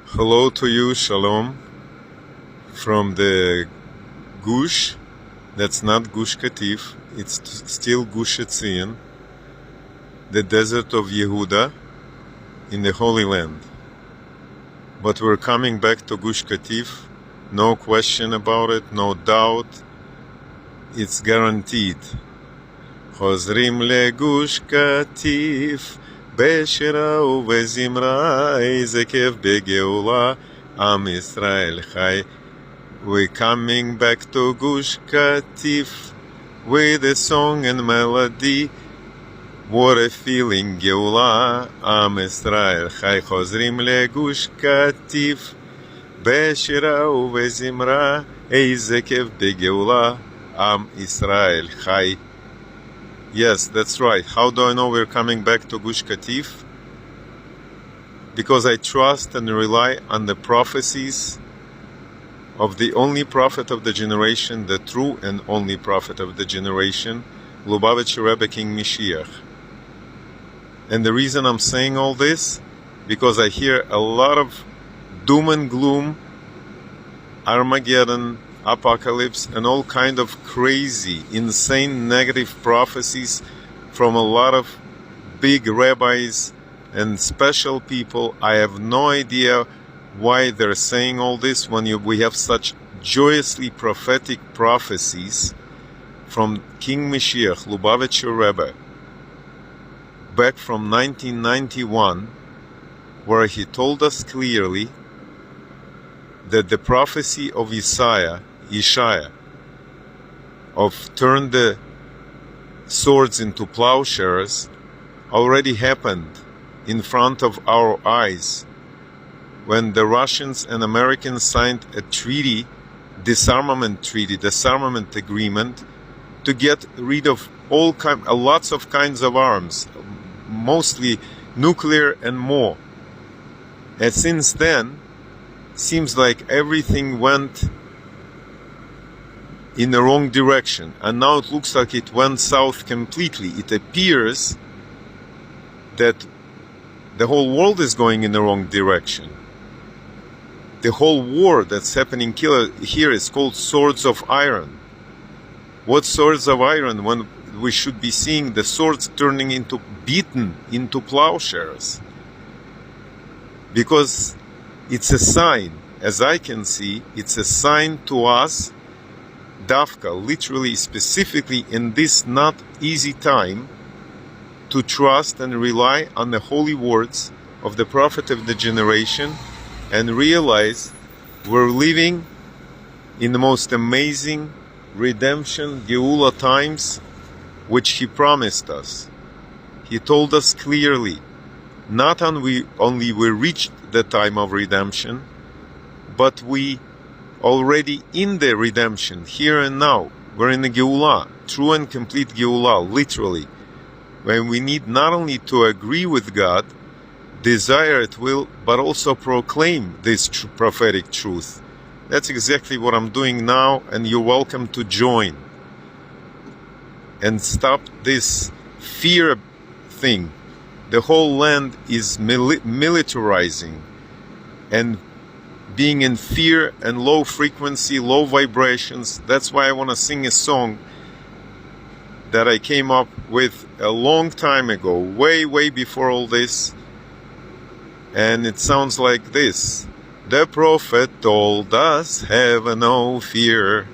Hello to you, Shalom, from the Gush. That's not Gush Katif, it's still Gush Etzion, the desert of Yehuda in the Holy Land. But we're coming back to Gush Katif, no question about it, no doubt, it's guaranteed. חוזרים לגוש קטיף בשירה ובזמרה, איזה כיף בגאולה, עם ישראל חי. We're coming back to Gush Katif with a song and melody. What a feeling, גאולה, עם ישראל חי. חוזרים לגוש קטיף בשירה ובזמרה, איזה כיף בגאולה, עם ישראל חי. Yes, that's right. How do I know we're coming back to Gush Katif? Because I trust and rely on the prophecies of the only prophet of the generation, the true and only prophet of the generation, Lubavitcher Rebbe King Mashiach. And the reason I'm saying all this, because I hear a lot of doom and gloom, Armageddon, apocalypse, and all kind of crazy, insane, negative prophecies from a lot of big rabbis and special people. I have no idea why they're saying all this when we have such joyously prophetic prophecies from King Mashiach, Lubavitcher Rebbe, back from 1991, where he told us clearly that the prophecy of Yeshaya, of turn the swords into plowshares, already happened in front of our eyes when the Russians and Americans signed a treaty, disarmament agreement, to get rid of lots of kinds of arms, mostly nuclear and more. And since then, seems like everything went in the wrong direction, and now it looks like it went south completely. It appears that the whole world is going in the wrong direction. The whole war that's happening here is called Swords of Iron. What Swords of Iron when we should be seeing the swords beaten into plowshares? Because it's a sign, as I can see, it's a sign to us, Dafka, literally, specifically in this not easy time, to trust and rely on the holy words of the prophet of the generation and realize we're living in the most amazing redemption, Geula times, which he promised us. He told us clearly, not only we reached the time of redemption, but we already in the redemption, here and now. We're in the Geula, true and complete Geula, literally. When we need not only to agree with God, desire it will, but also proclaim this prophetic truth. That's exactly what I'm doing now, and you're welcome to join. And stop this fear thing. The whole land is militarizing and being in fear and low frequency, low vibrations. That's why I want to sing a song that I came up with a long time ago, way before all this. And it sounds like this. The prophet told us, have no fear.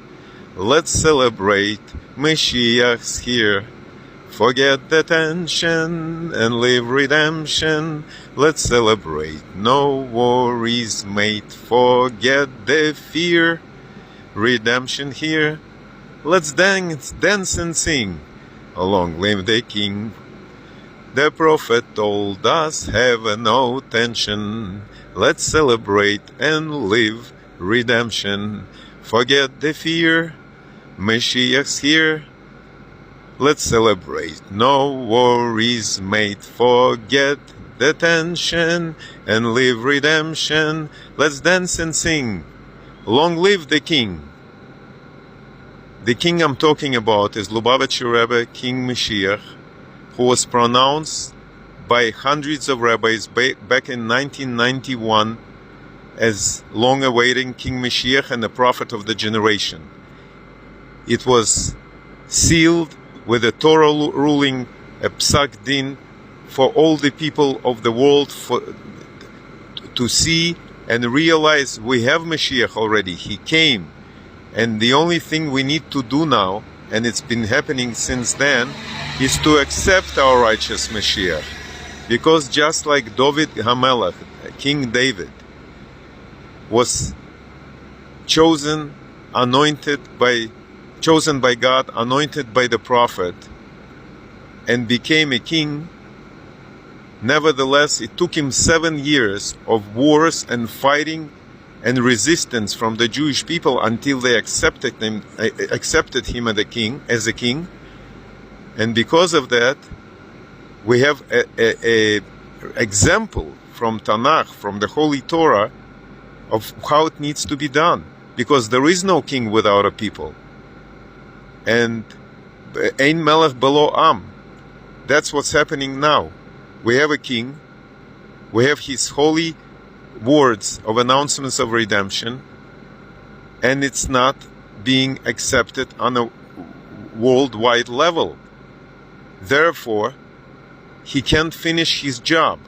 Let's celebrate, Mashiach's here. Forget the tension and live redemption. Let's celebrate, no worries, mate. Forget the fear, redemption here. Let's dance and sing. Long live the King. The prophet told us, have no tension. Let's celebrate and live redemption. Forget the fear, Mashiach's here. Let's celebrate, no worries, mate. Forget the tension and live redemption. Let's dance and sing. Long live the King. The King I'm talking about is Lubavitcher Rebbe, King Mashiach, who was pronounced by hundreds of rabbis back in 1991 as long-awaiting King Mashiach and the prophet of the generation. It was sealed with a Torah ruling, a psak din, for all the people of the world to see and realize we have Mashiach already. He came. And the only thing we need to do now, and it's been happening since then, is to accept our righteous Mashiach. Because just like David HaMelech, King David, was chosen by God, anointed by the prophet, and became a king, nevertheless, it took him 7 years of wars and fighting and resistance from the Jewish people until they accepted him as a king. And because of that, we have a example from Tanakh, from the Holy Torah, of how it needs to be done. Because there is no king without a people. And Ein Melech Belo Am. That's what's happening now. We have a king. We have his holy words of announcements of redemption, and it's not being accepted on a worldwide level. Therefore, he can't finish his job.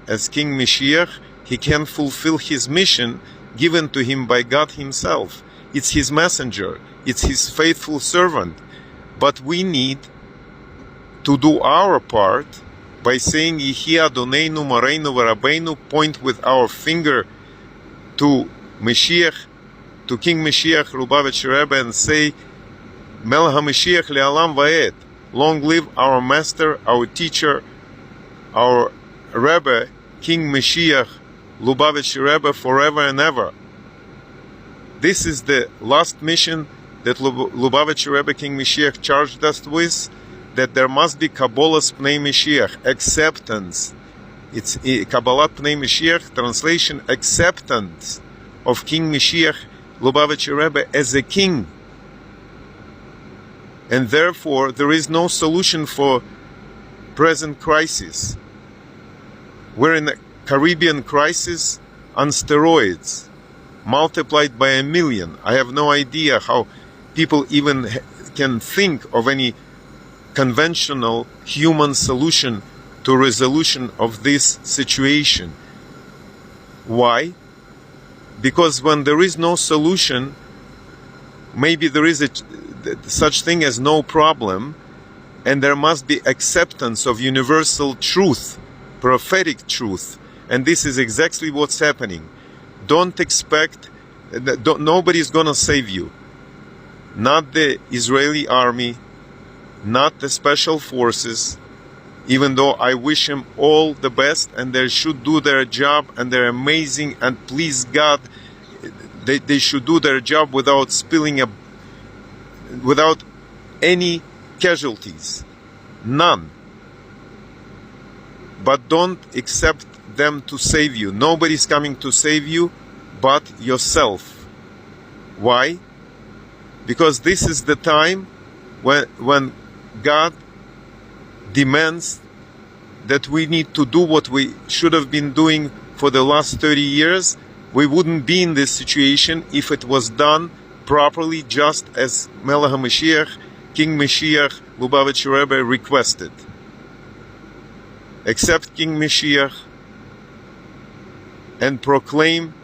As King Mashiach, he can't fulfill his mission given to him by God himself. It's his messenger. It's his faithful servant. But we need to do our part by saying Yehi Adoneinu Moreinu V'Rabbeinu, point with our finger to Mashiach, to King Mashiach Lubavitch Rebbe, and say Melech HaMashiach Le'alam Va'ed. Long live our master, our teacher, our Rebbe, King Mashiach Lubavitch Rebbe, forever and ever. This is the last mission that Lubavitch Rebbe, King Mashiach, charged us with, that there must be Kabbalas Pnei Mashiach, acceptance. It's Kabbalat Pnei Mashiach, translation, acceptance of King Mashiach Lubavitch Rebbe as a king. And therefore, there is no solution for present crisis. We're in a Caribbean crisis on steroids, multiplied by 1 million. I have no idea how people even can think of any conventional human solution to resolution of this situation. Why? Because when there is no solution, maybe there is such thing as no problem, and there must be acceptance of universal truth, prophetic truth. And this is exactly what's happening. Don't expect, nobody's gonna save you. Not the Israeli army, not the special forces, even though I wish them all the best and they should do their job and they're amazing, and please God, they should do their job without without any casualties. None. But don't accept them to save you. Nobody's coming to save you but yourself. Why? Because this is the time when God demands that we need to do what we should have been doing for the last 30 years. We wouldn't be in this situation if it was done properly, just as Melech HaMashiach, King Mashiach, Lubavitch Rebbe requested. Accept King Mashiach and proclaim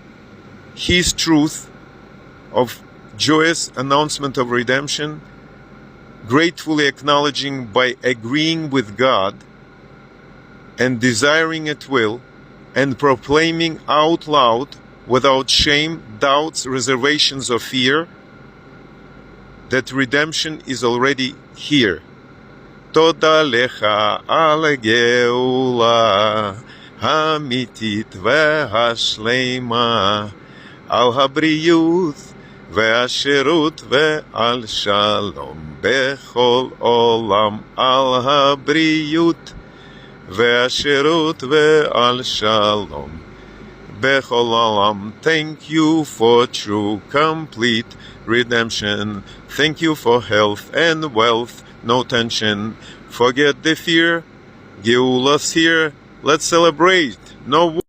his truth of joyous announcement of redemption, gratefully acknowledging by agreeing with God and desiring at will, and proclaiming out loud without shame, doubts, reservations, or fear that redemption is already here. Toda lecha al geula hamitit vehashleima al habriyut ve'asherut ve'al shalom bechol olam al habriyut ve'asherut ve'al shalom bechol olam. Thank you for true, complete redemption. Thank you for health and wealth, no tension. Forget the fear, Geula's here, Let's celebrate. No